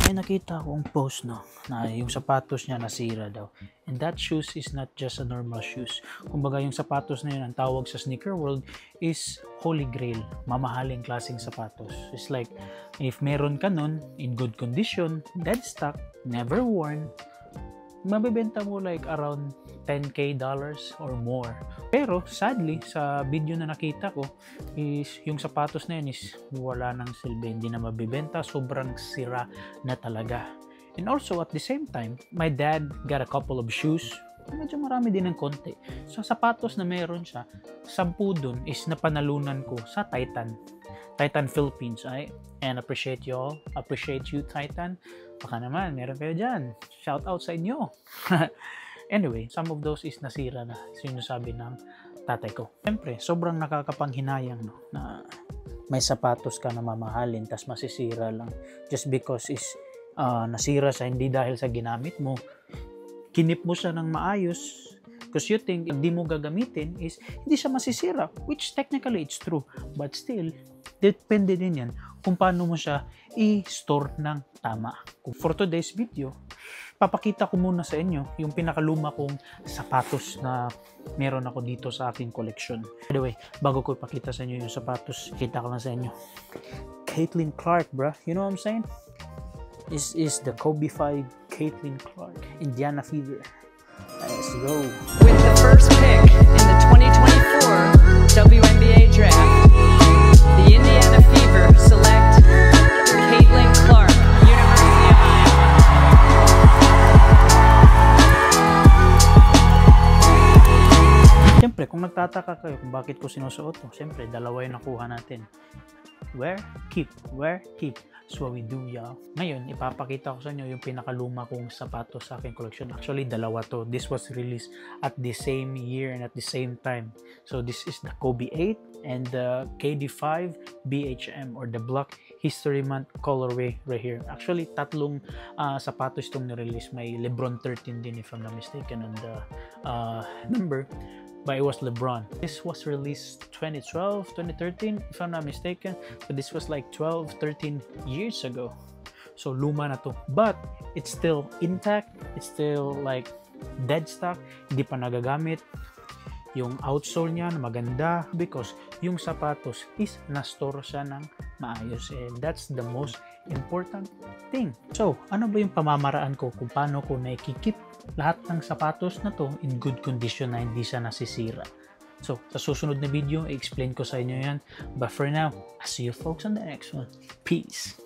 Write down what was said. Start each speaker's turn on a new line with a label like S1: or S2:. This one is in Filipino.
S1: May nakita akong post na yung sapatos niya nasira daw. And that shoes is not just a normal shoes. Kumbaga yung sapatos na yun, ang tawag sa sneaker world is holy grail. Mamahaling klaseng sapatos. It's like, if meron ka nun, in good condition, dead stock, never worn, mabibenta mo like around $10K or more. Pero sadly, sa video na nakita ko is yung sapatos na yun is wala nang silbi, hindi na mabibenta, sobrang sira na talaga. And also at the same time, my dad got a couple of shoes, medyo marami din ng konti. So sapatos na meron siya, 10 dun is napanalunan ko sa Titan Philippines. And appreciate you all. Appreciate you, Titan. Baka naman, meron kayo dyan. Shout out sa inyo. Anyway, some of those is nasira na. Sinasabi ng tatay ko. Siyempre, sobrang nakakapanghinayang na may sapatos ka na mamahalin tas masisira lang. Just because is nasira siya, hindi dahil sa ginamit mo. Kinip mo siya ng maayos because you think hindi mo gagamitin is hindi siya masisira, which technically it's true. But still, depende din yan kung paano mo siya i-store ng tama. For today's video, papakita ko muna sa inyo yung pinakaluma kong sapatos na meron ako dito sa aking collection. By the way, bago ko ipakita sa inyo yung sapatos, kita ko lang sa inyo. Caitlin Clark, bruh. You know what I'm saying? This is the Kobe 5 Caitlin Clark Indiana Fever. Let's go.
S2: With the first pick in the 2024 WNBA draft, the Indiana Fever select Caitlin Clark, University of Iowa.
S1: Siyempre, kung nagtataka kayo kung bakit ko sinusuot to, siyempre, dalawa yung nakuha natin. Wear, keep. Wear, keep. That's what we do, y'all. Ngayon, ipapakita ko sa inyo yung pinakaluma kong sapatos sa aking collection. Actually, dalawa to. This was released at the same year and at the same time. So, this is the Kobe 8 and the KD5 BHM or the Black History Month colorway right here. Actually, tatlong sapatos itong nirelease. May LeBron 13 din, if I'm not mistaken, on the number. But it was LeBron. This was released 2012, 2013, if I'm not mistaken. So this was like 12, 13 years ago. So luma na to. But it's still intact. It's still like dead stock. Hindi pa nagagamit. Yung outsole niya na maganda because yung sapatos is na-store siya ng maayos. And that's the most important thing. So, ano ba yung pamamaraan ko kung paano ko naikikip lahat ng sapatos na to in good condition na hindi siya nasisira? So, sa susunod na video, i-explain ko sa inyo yan. But for now, I'll see you folks on the next one. Peace!